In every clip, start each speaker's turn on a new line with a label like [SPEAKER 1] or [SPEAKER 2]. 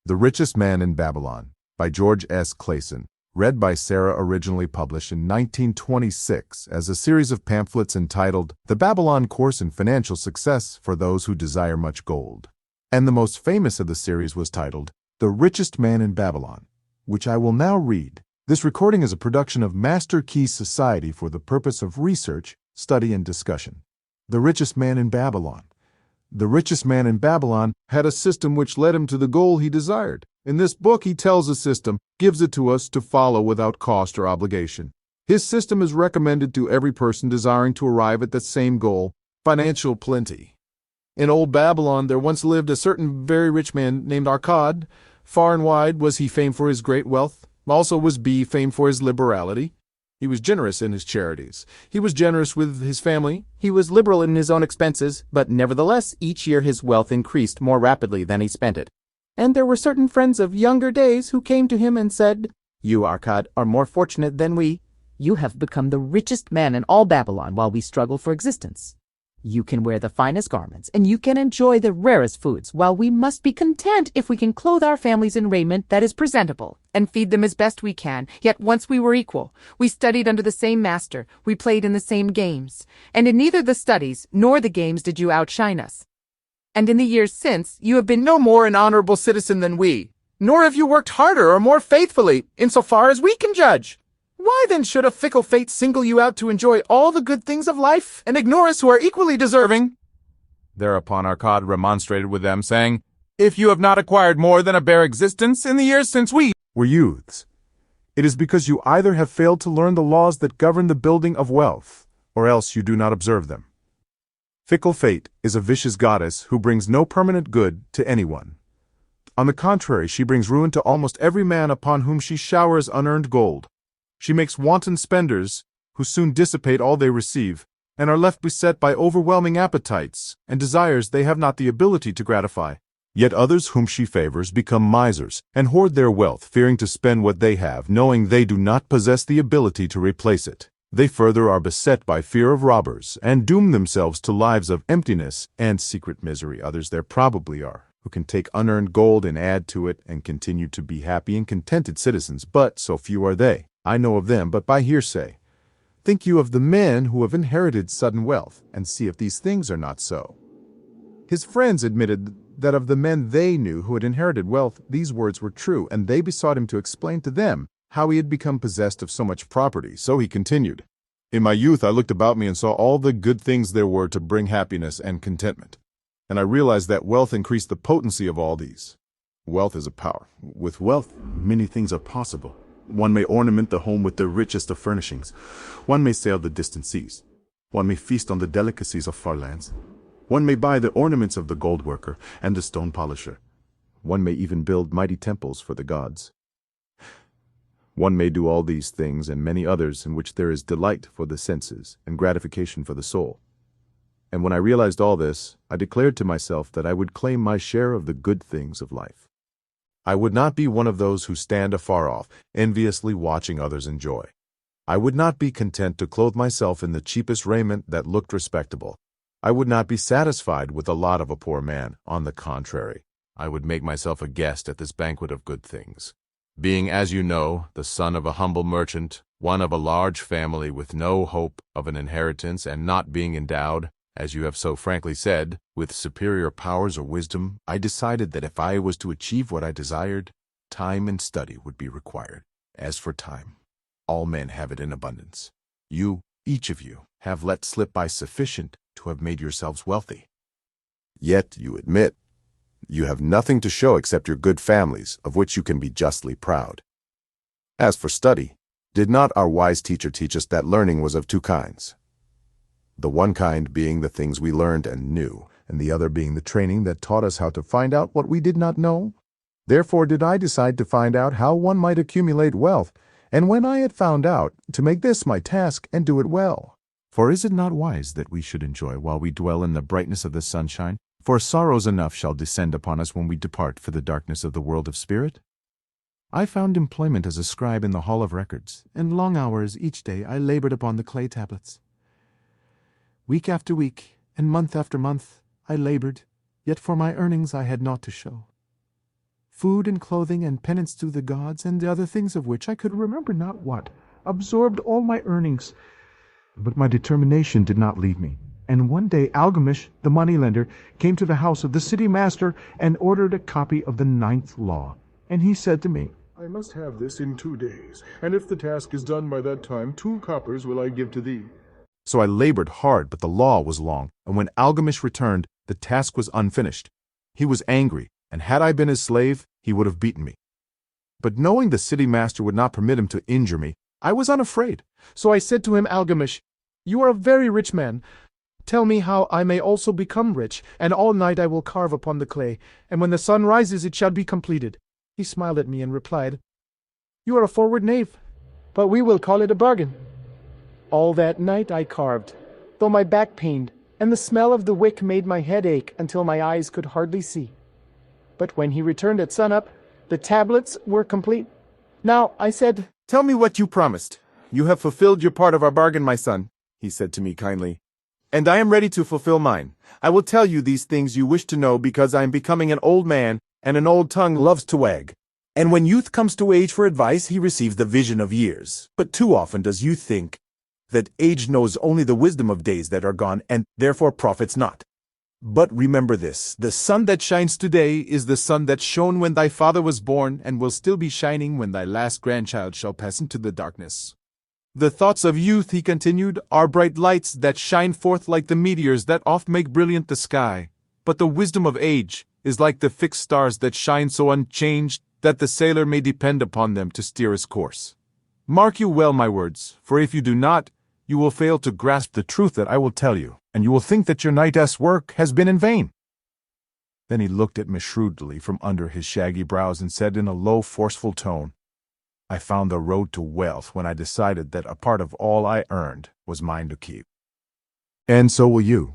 [SPEAKER 1] The Richest Man in Babylon, by George S. Clason, read by Sarah, originally published in 1926 as a series of pamphlets entitled The Babylon Course in Financial Success for Those Who Desire Much Gold. And the most famous of the series was titled The Richest Man in Babylon, which I will now read. This recording is a production of Master Key Society for the purpose of research, study, and discussion. The Richest Man in Babylon. The richest man in Babylon had a system which led him to the goal he desired. In this book, he tells the system, gives it to us to follow without cost or obligation. His system is recommended to every person desiring to arrive at the same goal, financial plenty. In old Babylon, there once lived a certain very rich man named Akkad. Far and wide was he famed for his great wealth. Also was B famed for his liberality. He was generous in his charities. He was generous with his family. He was liberal in his own expenses, but nevertheless each year his wealth increased more rapidly than he spent it. And there were certain friends of younger days who came to him and said, "You, Akkad, are more fortunate than we. You have become the richest man in all Babylon while we struggle for existence. You can wear the finest garments, and you can enjoy the rarest foods, while we must be content if we can clothe our families in raiment that is presentable, and feed them as best we can. Yet once we were equal. We studied under the same master. We played in the same games. And in neither the studies nor the games did you outshine us. And in the years since, you have been no more an honorable citizen than we, nor have you worked harder or more faithfully, insofar as we can judge. Why then should a fickle fate single you out to enjoy all the good things of life, and ignore us who are equally deserving?" Thereupon Akkad remonstrated with them, saying, "If you have not acquired more than a bare existence in the years since we were youths, it is because you either have failed to learn the laws that govern the building of wealth, or else you do not observe them. Fickle fate is a vicious goddess who brings no permanent good to anyone. On the contrary, she brings ruin to almost every man upon whom she showers unearned gold. She makes wanton spenders who soon dissipate all they receive, and are left beset by overwhelming appetites and desires they have not the ability to gratify. Yet others whom she favors become misers and hoard their wealth, fearing to spend what they have, knowing they do not possess the ability to replace it. They further are beset by fear of robbers and doom themselves to lives of emptiness and secret misery. Others there probably are, who can take unearned gold and add to it and continue to be happy and contented citizens, but so few are they. I know of them but by hearsay. Think you of the men who have inherited sudden wealth, and see if these things are not so." His friends admitted that of the men they knew who had inherited wealth, these words were true, and they besought him to explain to them how he had become possessed of so much property. So he continued, "In my youth I looked about me and saw all the good things there were to bring happiness and contentment, and I realized that wealth increased the potency of all these. Wealth is a power. With wealth, many things are possible. One may ornament the home with the richest of furnishings. One may sail the distant seas. One may feast on the delicacies of far lands. One may buy the ornaments of the gold worker and the stone polisher. One may even build mighty temples for the gods. One may do all these things and many others in which there is delight for the senses and gratification for the soul. And when I realized all this, I declared to myself that I would claim my share of the good things of life. I would not be one of those who stand afar off, enviously watching others enjoy. I would not be content to clothe myself in the cheapest raiment that looked respectable. I would not be satisfied with the lot of a poor man. On the contrary, I would make myself a guest at this banquet of good things. Being, as you know, the son of a humble merchant, one of a large family with no hope of an inheritance, and not being endowed, as you have so frankly said, with superior powers or wisdom, I decided that if I was to achieve what I desired, time and study would be required. As for time, all men have it in abundance. You, each of you, have let slip by sufficient to have made yourselves wealthy. Yet, you admit, you have nothing to show except your good families, of which you can be justly proud. As for study, did not our wise teacher teach us that learning was of two kinds? The one kind being the things we learned and knew, and the other being the training that taught us how to find out what we did not know. Therefore did I decide to find out how one might accumulate wealth, and when I had found out, to make this my task and do it well. For is it not wise that we should enjoy while we dwell in the brightness of the sunshine? For sorrows enough shall descend upon us when we depart for the darkness of the world of spirit. I found employment as a scribe in the hall of records, and long hours each day I labored upon the clay tablets. Week after week, and month after month, I labored, yet for my earnings I had naught to show.
[SPEAKER 2] food and clothing and penance to the gods, and the other things of which I could remember not what, absorbed all my earnings. But my determination did not leave me, and one day Algamish, the moneylender, came to the house of the city master and ordered a copy of the 9th law. And he said to me,
[SPEAKER 3] I must have this in 2 days, and if the task is done by that time, 2 coppers will I give to thee.
[SPEAKER 1] So I labored hard, but the law was long, and when Algamish returned, the task was unfinished. He was angry, and had I been his slave, he would have beaten me. But knowing the city master would not permit him to injure me, I was unafraid. So I said to him, Algamish, you are a very rich man. Tell me how I may also become rich, and all night I will carve upon the clay, and when the sun rises it shall be completed. He smiled at me and replied, You are a forward knave, but we will call it a bargain. All that night I carved, though my back pained, and the smell of the wick made my head ache until my eyes could hardly see. But when he returned at sunup, the tablets were complete. Now, I said, Tell me what you promised. You have fulfilled your part of our bargain, my son, he said to me kindly, and I am ready to fulfill mine. I will tell you these things you wish to know because I am becoming an old man, and an old tongue loves to wag. And when youth comes to age for advice, he receives the vision of years. But too often does youth think that age knows only the wisdom of days that are gone, and therefore profits not. But remember this, the sun that shines today is the sun that shone when thy father was born, and will still be shining when thy last grandchild shall pass into the darkness. The thoughts of youth, he continued, are bright lights that shine forth like the meteors that oft make brilliant the sky. But the wisdom of age is like the fixed stars that shine so unchanged that the sailor may depend upon them to steer his course. Mark you well my words, for if you do not, you will fail to grasp the truth that I will tell you, and you will think that your night's work has been in vain. Then he looked at me shrewdly from under his shaggy brows and said in a low, forceful tone, I found the road to wealth when I decided that a part of all I earned was mine to keep. And so will you.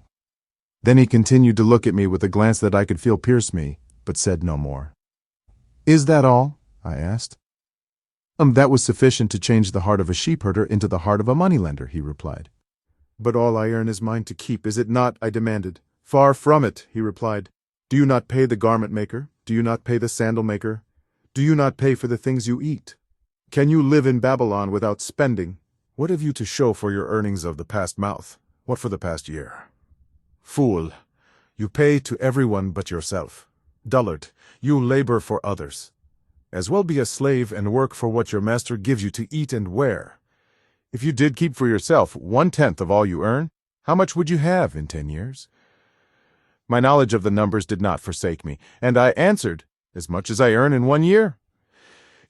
[SPEAKER 1] Then he continued to look at me with a glance that I could feel pierce me, but said no more. Is that all? I asked. That was sufficient to change the heart of a sheepherder into the heart of a moneylender, he replied. But all I earn is mine to keep, is it not? I demanded. Far from it, he replied. Do you not pay the garment maker? Do you not pay the sandal maker? Do you not pay for the things you eat? Can you live in Babylon without spending? What have you to show for your earnings of the past month? What for the past year? Fool, you pay to everyone but yourself. Dullard, you labor for others. As well be a slave and work for what your master gives you to eat and wear. If you did keep for yourself 1/10 of all you earn, how much would you have in 10 years? My knowledge of the numbers did not forsake me, and I answered, as much as I earn in 1 year.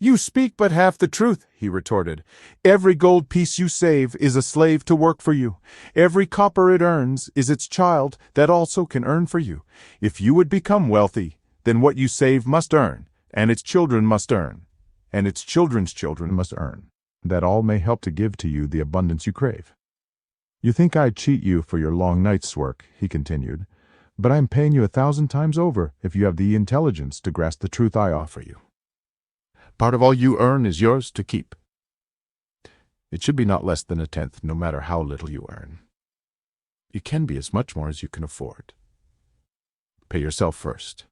[SPEAKER 1] You speak but half the truth, he retorted. Every gold piece you save is a slave to work for you. Every copper it earns is its child that also can earn for you. If you would become wealthy, then what you save must earn, and its children must earn, and its children's children must earn, that all may help to give to you the abundance you crave. You think I'd cheat you for your long night's work, he continued, but I'm paying you 1,000 times over if you have the intelligence to grasp the truth I offer you. Part of all you earn is yours to keep. It should be not less than 1/10, no matter how little you earn. It can be as much more as you can afford. Pay yourself first.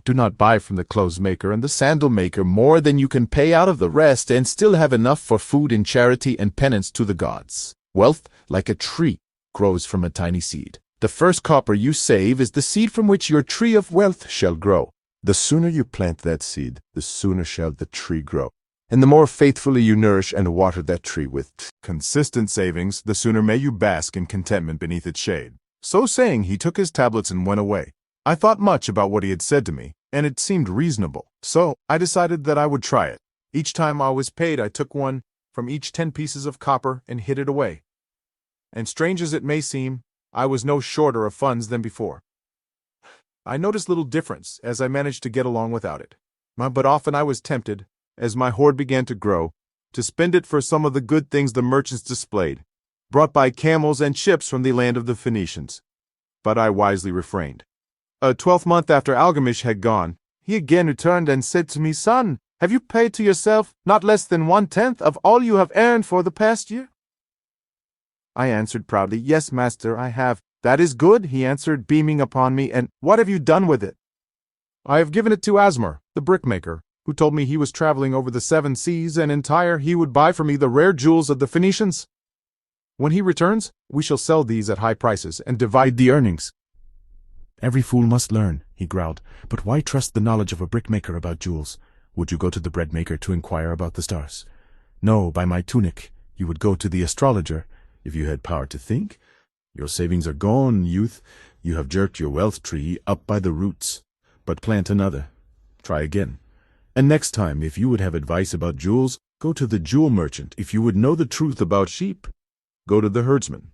[SPEAKER 1] Do not buy from the clothes maker and the sandal maker more than you can pay out of the rest and still have enough for food and charity and penance to the gods. Wealth, like a tree, grows from a tiny seed. The first copper you save is the seed from which your tree of wealth shall grow. The sooner you plant that seed, the sooner shall the tree grow. And the more faithfully you nourish and water that tree with consistent savings, the sooner may you bask in contentment beneath its shade. So saying, he took his tablets and went away. I thought much about what he had said to me, and it seemed reasonable. So I decided that I would try it. Each time I was paid, I took one from each 10 pieces of copper and hid it away. And strange as it may seem, I was no shorter of funds than before. I noticed little difference as I managed to get along without it. But often I was tempted, as my hoard began to grow, to spend it for some of the good things the merchants displayed, brought by camels and ships from the land of the Phoenicians. But I wisely refrained. A 12th month after Algamish had gone, he again returned and said to me, Son, have you paid to yourself not less than 1/10 of all you have earned for the past year? I answered proudly, Yes, master, I have. That is good, he answered, beaming upon me, and what have you done with it? I have given it to Asmar, the brickmaker, who told me he was traveling over the 7 seas and in Tyre he would buy for me the rare jewels of the Phoenicians. When he returns, we shall sell these at high prices and divide the earnings."
[SPEAKER 2] "Every fool must learn," he growled. "But why trust the knowledge of a brickmaker about jewels? Would you go to the breadmaker to inquire about the stars? No, by my tunic, you would go to the astrologer, if you had power to think. Your savings are gone, youth. You have jerked your wealth tree up by the roots. But plant another. Try again. And next time, if you would have advice about jewels, go to the jewel merchant. If you would know the truth about sheep, go to the herdsman.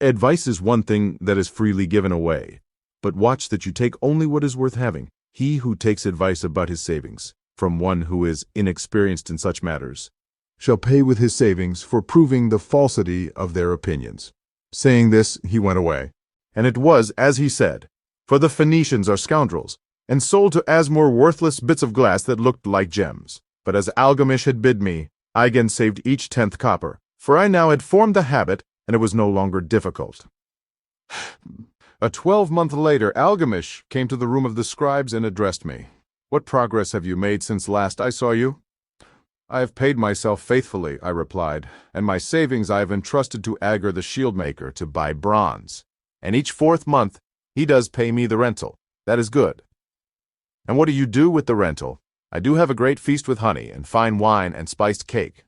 [SPEAKER 2] Advice is one thing that is freely given away, but watch that you take only what is worth having. He who takes advice about his savings from one who is inexperienced in such matters shall pay with his savings for proving the falsity of their opinions." Saying this, he went away. And it was as he said, for the Phoenicians are scoundrels, and sold to Asmar worthless bits of glass that looked like gems. But as Algamish had bid me, I again saved each 10th copper, for I now had formed the habit, and it was no longer difficult. A 12-month later, Algamish came to the room of the scribes and addressed me. "What progress have you made since last I saw you?" "I have paid myself faithfully," I replied, "and my savings I have entrusted to Agar the shieldmaker to buy bronze. And each 4th month he does pay me the rental. That is good." "And what do you do with the rental?" "I do have a great feast with honey and fine wine and spiced cake.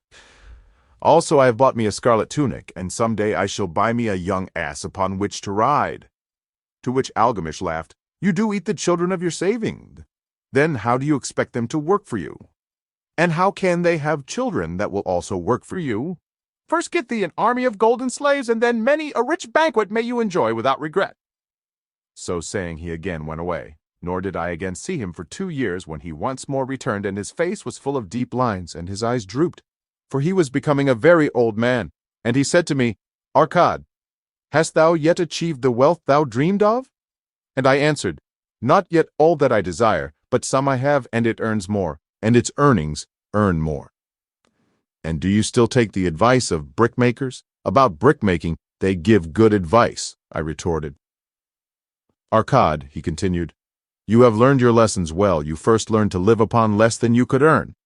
[SPEAKER 2] Also I have bought me a scarlet tunic, and some day I shall buy me a young ass upon which to ride." To which Algamish laughed, "You do eat the children of your saving. Then how do you expect them to work for you? And how can they have children that will also work for you? First get thee an army of golden slaves, and then many a rich banquet may you enjoy without regret." So saying, he again went away, nor did I again see him for 2 years, when he once more returned, and his face was full of deep lines, and his eyes drooped, for he was becoming a very old man. And he said to me, "Arkad, hast thou yet achieved the wealth thou dreamed of?" And I answered, "Not yet all that I desire, but some I have, and it earns more, and its earnings earn more." "And do you still take the advice of brickmakers? About brickmaking, they give good advice," I retorted. "Arkad," he continued, "you have learned your lessons well. You first learned to live upon less than you could earn.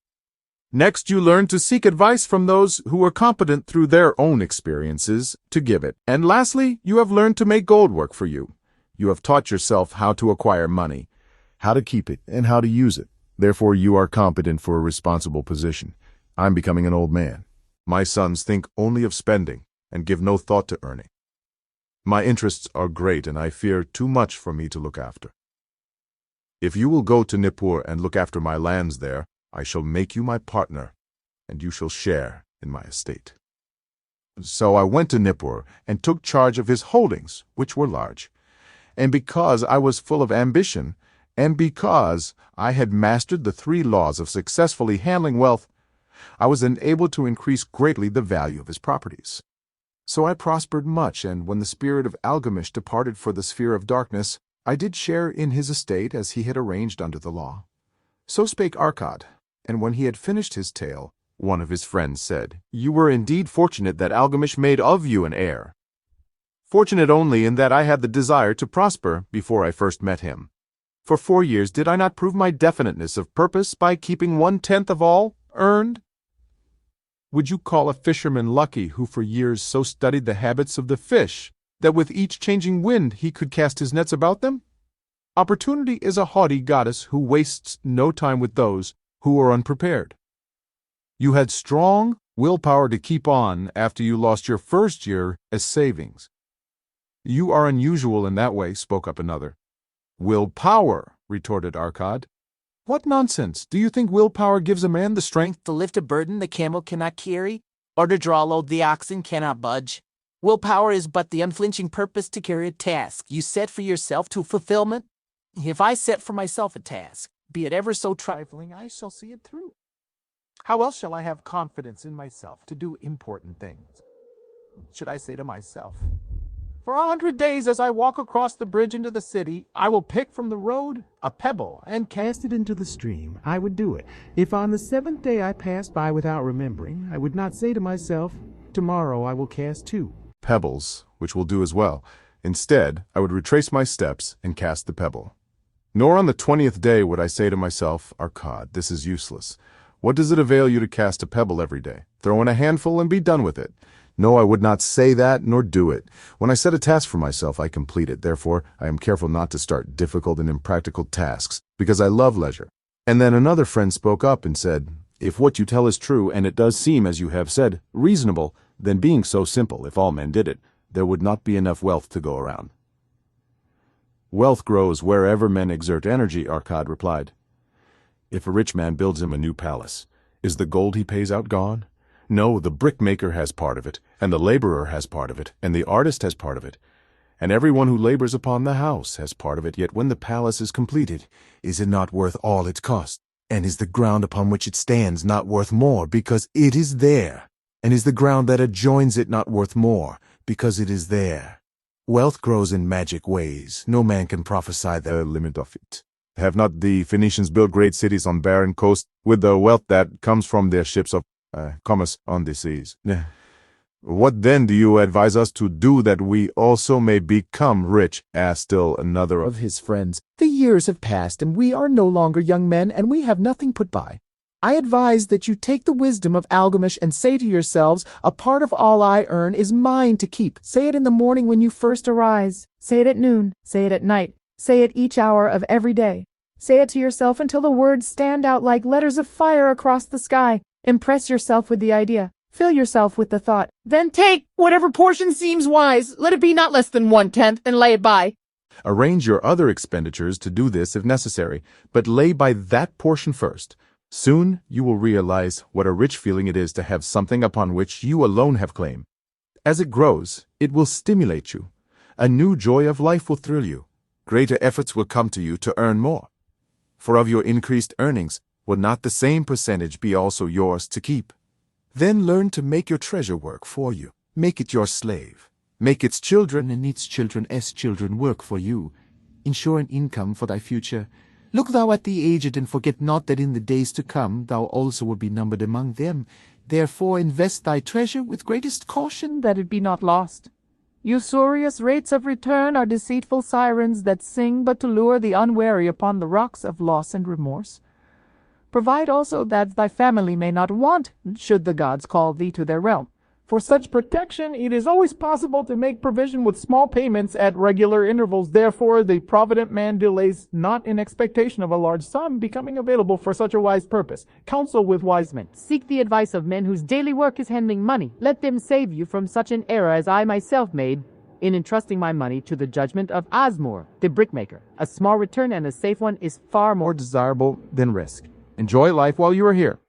[SPEAKER 2] Next, you learned to seek advice from those who were competent through their own experiences to give it. And lastly, you have learned to make gold work for you. You have taught yourself how to acquire money, how to keep it, and how to use it. Therefore, you are competent for a responsible position. I'm becoming an old man. My sons think only of spending and give no thought to earning. My interests are great, and I fear too much for me to look after. If you will go to Nippur and look after my lands there, I shall make you my partner, and you shall share in my estate." So I went to Nippur and took charge of his holdings, which were large. And because I was full of ambition, and because I had mastered the 3 laws of successfully handling wealth, I was enabled to increase greatly the value of his properties. So I prospered much, and when the spirit of Algamish departed for the sphere of darkness, I did share in his estate as he had arranged under the law. So spake Arkad, and when he had finished his tale, one of his friends said, "You were indeed fortunate that Algamish made of you an heir. Fortunate only in that I had the desire to prosper before I first met him. For 4 years did I not prove my definiteness of purpose by keeping 1/10 of all earned? Would you call a fisherman lucky who for years so studied the habits of the fish that with each changing wind he could cast his nets about them? Opportunity is a haughty goddess who wastes no time with those who are unprepared. You had strong willpower to keep on after you lost your first year as savings." "You are unusual in that way," spoke up another. "Willpower," retorted Arkad. "What nonsense! Do you think willpower gives a man the strength
[SPEAKER 4] To lift a burden the camel cannot carry, or to draw a load the oxen cannot budge? Willpower is but the unflinching purpose to carry a task you set for yourself to fulfillment. If I set for myself a task, be it ever so trifling, I shall see it through. How else shall I have confidence in myself to do important things? Should I say to myself, for 100 days as I walk across the bridge into the city, I will pick from the road a pebble and cast it into the stream? I would do it. If on the 7th day I passed by without remembering, I would not say to myself, tomorrow I will cast 2
[SPEAKER 1] pebbles, which will do as well. Instead, I would retrace my steps and cast the pebble. Nor on the 20th day would I say to myself, Arcad, this is useless. What does it avail you to cast a pebble every day? Throw in a handful and be done with it. No, I would not say that, nor do it. When I set a task for myself, I complete it. Therefore, I am careful not to start difficult and impractical tasks, because I love leisure. And then another friend spoke up and said, if what you tell is true, and it does seem, as you have said, reasonable, then being so simple, if all men did it, there would not be enough wealth to go around. Wealth grows wherever men exert energy, Arcad replied. If a rich man builds him a new palace, is the gold he pays out gone? No, the brickmaker has part of it, and the laborer has part of it, and the artist has part of it, and everyone who labors upon the house has part of it. Yet when the palace is completed, is it not worth all it cost? And is the ground upon which it stands not worth more, because it is there? And is the ground that adjoins it not worth more, because it is there? Wealth grows in magic ways. No man can prophesy the limit of it. Have not the Phoenicians built great cities on barren coasts with the wealth that comes from their ships of commerce on the seas? What then do you advise us to do that we also may become rich? Asked still another of his friends.
[SPEAKER 5] The years have passed, and we are no longer young men, and we have nothing put by. I advise that you take the wisdom of Algamish and say to yourselves, a part of all I earn is mine to keep. Say it in the morning when you first arise. Say it at noon. Say it at night. Say it each hour of every day. Say it to yourself until the words stand out like letters of fire across the sky. Impress yourself with the idea. Fill yourself with the thought. Then take whatever portion seems wise. Let it be not less than 1/10, and lay it by.
[SPEAKER 1] Arrange your other expenditures to do this if necessary, but lay by that portion first. Soon you will realize what a rich feeling it is to have something upon which you alone have claim. As it grows, it will stimulate you. A new joy of life will thrill you. Greater efforts will come to you to earn more. For of your increased earnings, will not the same percentage be also yours to keep? Then learn to make your treasure work for you. Make it your slave. Make its children and its children as children work for you. Ensure an income for thy future. Look thou at the aged, and forget not that in the days to come thou also wilt be numbered among them. Therefore invest thy treasure with greatest caution, that it be not lost. Usurious rates of return are deceitful sirens that sing but to lure the unwary upon the rocks of loss and remorse. Provide also that thy family may not want, should the gods call thee to their realm. For such protection, it is always possible to make provision with small payments at regular intervals. Therefore, the provident man delays not in expectation of a large sum becoming available for such a wise purpose. Counsel with wise men. Seek the advice of men whose daily work is handling money. Let them save you from such an error as I myself made in entrusting my money to the judgment of Osmore, the brickmaker. A small return and a safe one is far more desirable than risk. Enjoy life while you are here.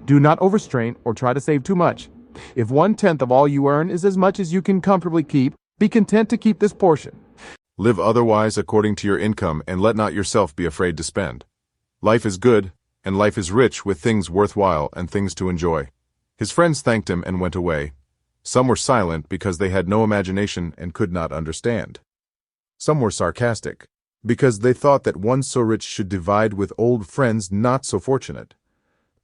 [SPEAKER 1] Do not overstrain or try to save too much. If 1/10 of all you earn is as much as you can comfortably keep, be content to keep this portion.
[SPEAKER 3] Live otherwise according to your income, and let not yourself be afraid to spend. Life is good, and life is rich with things worthwhile and things to enjoy. His friends thanked him and went away. Some were silent because they had no imagination and could not understand. Some were sarcastic, because they thought that one so rich should divide with old friends not so fortunate.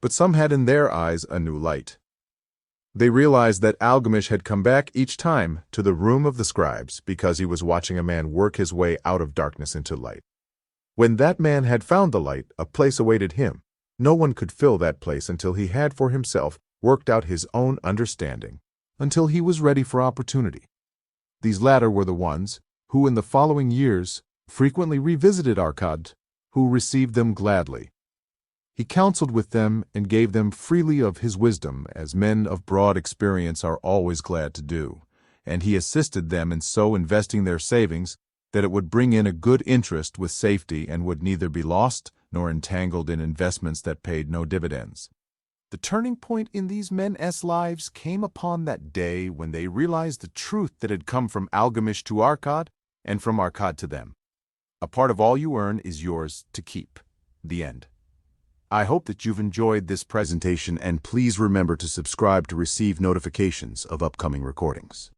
[SPEAKER 3] But some had in their eyes a new light. They realized that Algamish had come back each time to the room of the scribes because he was watching a man work his way out of darkness into light. When that man had found the light, a place awaited him. No one could fill that place until he had for himself worked out his own understanding, until he was ready for opportunity. These latter were the ones who in the following years frequently revisited Arcad, who received them gladly. He counseled with them and gave them freely of his wisdom, as men of broad experience are always glad to do, and he assisted them in so investing their savings that it would bring in a good interest with safety and would neither be lost nor entangled in investments that paid no dividends. The turning point in these men's lives came upon that day when they realized the truth that had come from Algamish to Arcad and from Arcad to them. A part of all you earn is yours to keep. The end. I hope that you've enjoyed this presentation, and please remember to subscribe to receive notifications of upcoming recordings.